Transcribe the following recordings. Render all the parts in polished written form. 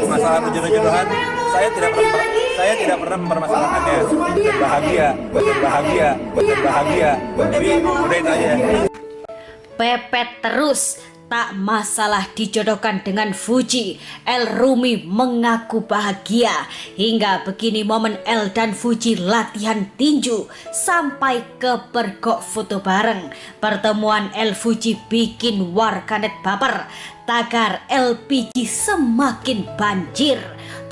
Masalah perjodohan saya tidak pernah mempermasalahkannya. Bahagia. Jadi udah itu aja. Pepet terus, tak masalah dijodohkan dengan Fuji. El Rumi mengaku bahagia. Hingga begini momen El dan Fuji latihan tinju sampai kepergok foto bareng. Pertemuan El Fuji bikin warganet baper. Tagar LPG semakin banjir.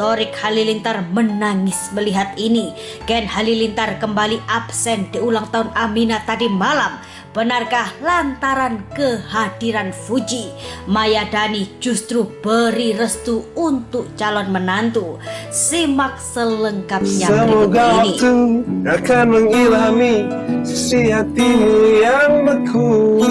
Thorik Halilintar menangis melihat ini. Ken Halilintar kembali absen di ulang tahun Aminah tadi malam. Benarkah lantaran kehadiran Fuji? Maya Dhani justru beri restu untuk calon menantu. Simak selengkapnya berikut ini. Akan mengilhami sisi hatimu yang beku.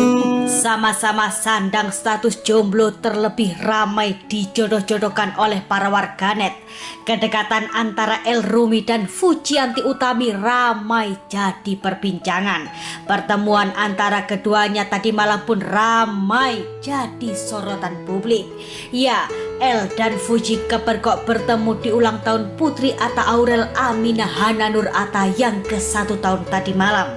Sama-sama sandang status jomblo terlebih ramai dijodoh-jodohkan oleh para warganet. Kedekatan antara El Rumi dan Fujianti Utami ramai jadi perbincangan. Pertemuan antara keduanya tadi malam pun ramai jadi sorotan publik. Ya, El dan Fuji kepergok bertemu di ulang tahun Putri Atta Aurel Aminah Hana Nur Atta yang ke-1 tahun tadi malam.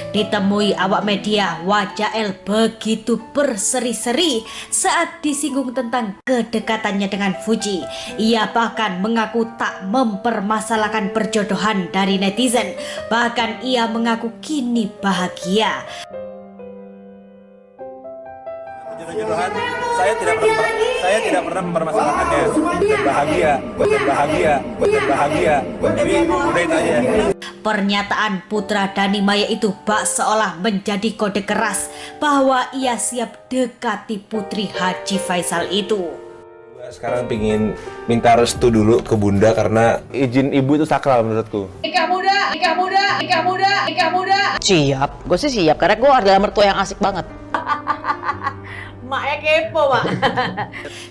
Ditemui awak media, wajah El begitu berseri-seri saat disinggung tentang kedekatannya dengan Fuji. Ia bahkan mengaku tak mempermasalahkan perjodohan dari netizen. Bahkan ia mengaku kini bahagia. Perjodohan saya tidak pernah mempermasalahkannya. Bahagia. Jadi udah itu aja. Pernyataan putra Dhani Maya itu bak seolah menjadi kode keras bahwa ia siap dekati putri Haji Faisal itu. Sekarang pingin minta restu dulu ke bunda karena izin ibu itu sakral menurutku. Nikah muda. Siap, gue sih siap karena gue adalah mertua yang asik banget. Maknya kepo, Mak.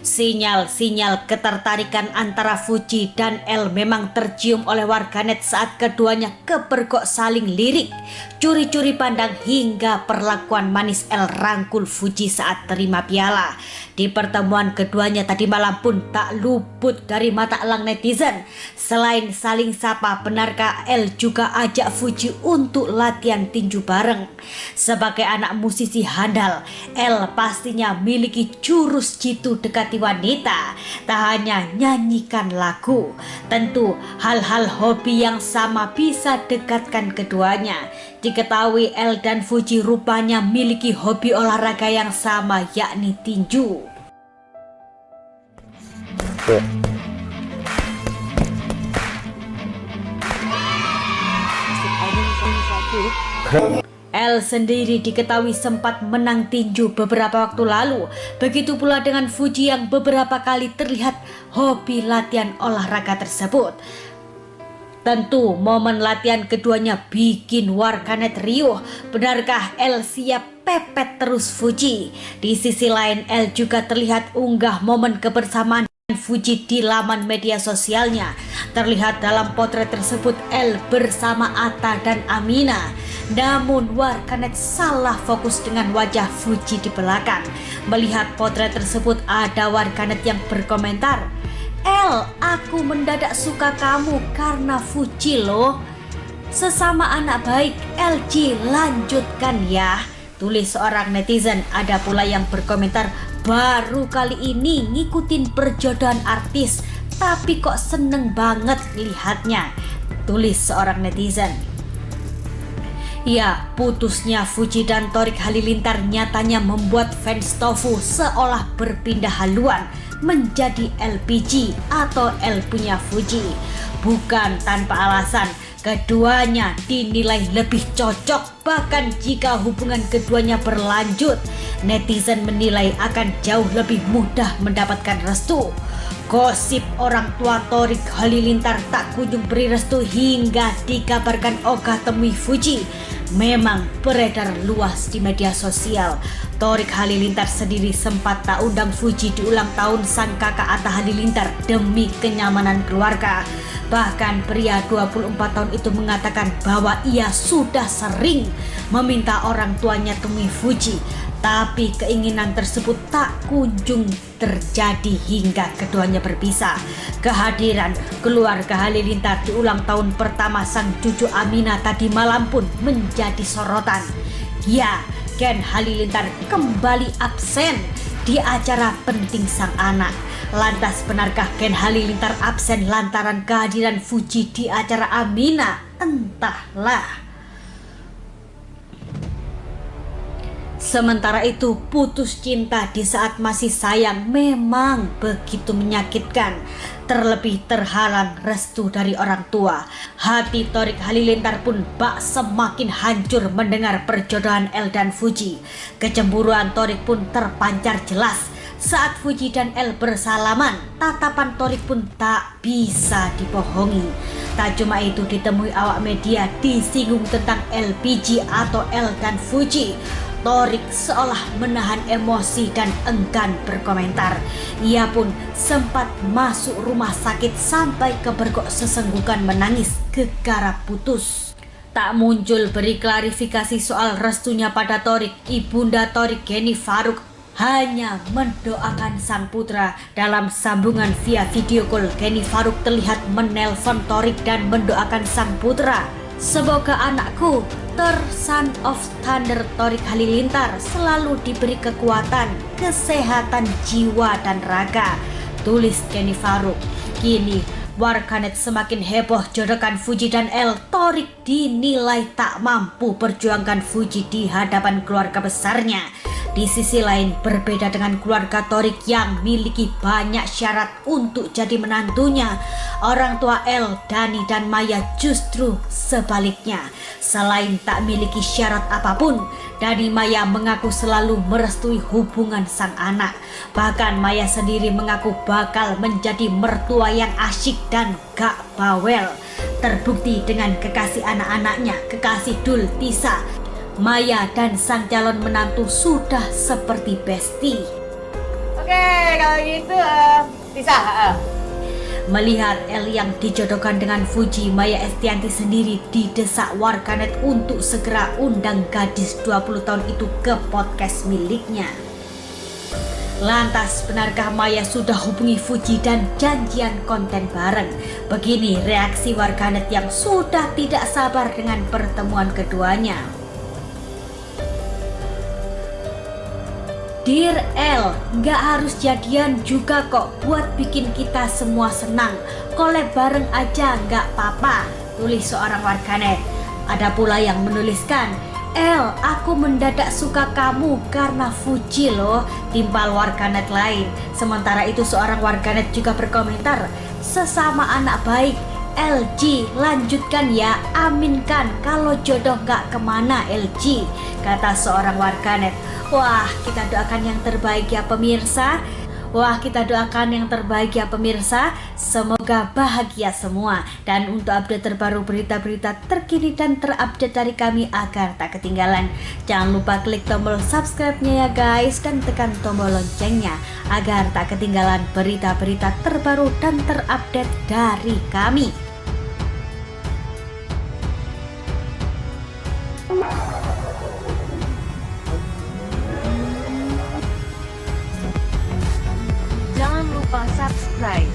Sinyal-sinyal ketertarikan antara Fuji dan El memang tercium oleh warganet saat keduanya kepergok saling lirik, curi-curi pandang hingga perlakuan manis El rangkul Fuji saat terima piala. Di pertemuan keduanya tadi malam pun tak luput dari mata elang netizen. Selain saling sapa, benarkah El juga ajak Fuji untuk latihan tinju bareng? Sebagai anak musisi handal, El pastinya miliki jurus jitu dekati wanita. Tak hanya nyanyikan lagu, tentu hal-hal hobi yang sama bisa dekatkan keduanya. Diketahui El dan Fuji rupanya miliki hobi olahraga yang sama, yakni tinju. El sendiri diketahui sempat menang tinju beberapa waktu lalu. Begitu pula dengan Fuji yang beberapa kali terlihat hobi latihan olahraga tersebut. Tentu momen latihan keduanya bikin warganet riuh. Benarkah El siap pepet terus Fuji? Di sisi lain El juga terlihat unggah momen kebersamaan Fuji di laman media sosialnya. Terlihat dalam potret tersebut El bersama Atta dan Aminah. Namun warganet salah fokus dengan wajah Fuji di belakang. Melihat potret tersebut ada warganet yang berkomentar, "El, aku mendadak suka kamu karena Fuji loh. Sesama anak baik, LG lanjutkan ya," tulis seorang netizen. Ada pula yang berkomentar, "Baru kali ini ngikutin perjodohan artis, tapi kok seneng banget lihatnya," tulis seorang netizen. Ya, putusnya Fuji dan Thorik Halilintar nyatanya membuat fans Tofu seolah berpindah haluan menjadi LPG atau El punya Fuji. Bukan tanpa alasan, keduanya dinilai lebih cocok. Bahkan jika hubungan keduanya berlanjut, netizen menilai akan jauh lebih mudah mendapatkan restu. Gosip orang tua Thorik Halilintar tak kunjung beri restu hingga dikabarkan ogah temui Fuji memang beredar luas di media sosial. Thorik Halilintar sendiri sempat tak undang Fuji di ulang tahun sang kakak Atta Halilintar demi kenyamanan keluarga. Bahkan pria 24 tahun itu mengatakan bahwa ia sudah sering meminta orang tuanya temui Fuji, tapi keinginan tersebut tak kunjung terjadi hingga keduanya berpisah. Kehadiran keluarga Halilintar di ulang tahun pertama sang cucu Amina tadi malam pun menjadi sorotan. Ya, Ken Halilintar kembali absen di acara penting sang anak. Lantas benarkah Ken Halilintar absen lantaran kehadiran Fuji di acara Amina? Entahlah. Sementara itu, putus cinta di saat masih sayang memang begitu menyakitkan. Terlebih terhalang restu dari orang tua. Hati Thorik Halilintar pun bak semakin hancur mendengar perjodohan El dan Fuji. Kecemburuan Thorik pun terpancar jelas. Saat Fuji dan El bersalaman, tatapan Thorik pun tak bisa dibohongi. Tak cuma itu, ditemui awak media disinggung tentang LPG atau El dan Fuji. Thorik seolah menahan emosi dan enggan berkomentar. Ia pun sempat masuk rumah sakit sampai kebergok sesenggukan menangis gegara putus. Tak muncul beri klarifikasi soal restunya pada Thorik, ibunda Thorik Geni Faruk hanya mendoakan sang putra. Dalam sambungan via video call, Geni Faruk terlihat menelpon Thorik dan mendoakan sang putra. Semoga anakku, Son of Thunder Thorik Halilintar, selalu diberi kekuatan, kesehatan jiwa dan raga, tulis Geni Faruk. Kini warganet semakin heboh jodohkan Fuji dan El. Thorik dinilai tak mampu perjuangkan Fuji di hadapan keluarga besarnya. Di sisi lain, berbeda dengan keluarga Thorik yang miliki banyak syarat untuk jadi menantunya, orang tua El, Dani dan Maya justru sebaliknya. Selain tak miliki syarat apapun, Dani Maya mengaku selalu merestui hubungan sang anak. Bahkan Maya sendiri mengaku bakal menjadi mertua yang asyik dan gak bawel. Terbukti dengan kekasih anak-anaknya, kekasih Dul, Tisa. Maya dan sang calon menantu sudah seperti bestie. Oke, kalau gitu bisa. Melihat El yang dijodohkan dengan Fuji, Maya Estianty sendiri didesak warganet untuk segera undang gadis 20 tahun itu ke podcast miliknya. Lantas benarkah Maya sudah hubungi Fuji dan janjian konten bareng? Begini reaksi warganet yang sudah tidak sabar dengan pertemuan keduanya. Dear El, nggak harus jadian juga kok, buat bikin kita semua senang. Collab bareng aja nggak apa-apa, tulis seorang warganet. Ada pula yang menuliskan, El, aku mendadak suka kamu karena Fuji loh, timpal warganet lain. Sementara itu seorang warganet juga berkomentar, sesama anak baik, LG lanjutkan ya, aminkan, kalau jodoh nggak kemana LG, kata seorang warganet. Wah, kita doakan yang terbaik ya pemirsa. Semoga bahagia semua. Dan untuk update terbaru berita-berita terkini dan terupdate dari kami agar tak ketinggalan, jangan lupa klik tombol subscribe-nya ya guys, dan tekan tombol loncengnya agar tak ketinggalan berita-berita terbaru dan terupdate dari kami. Jangan lupa subscribe.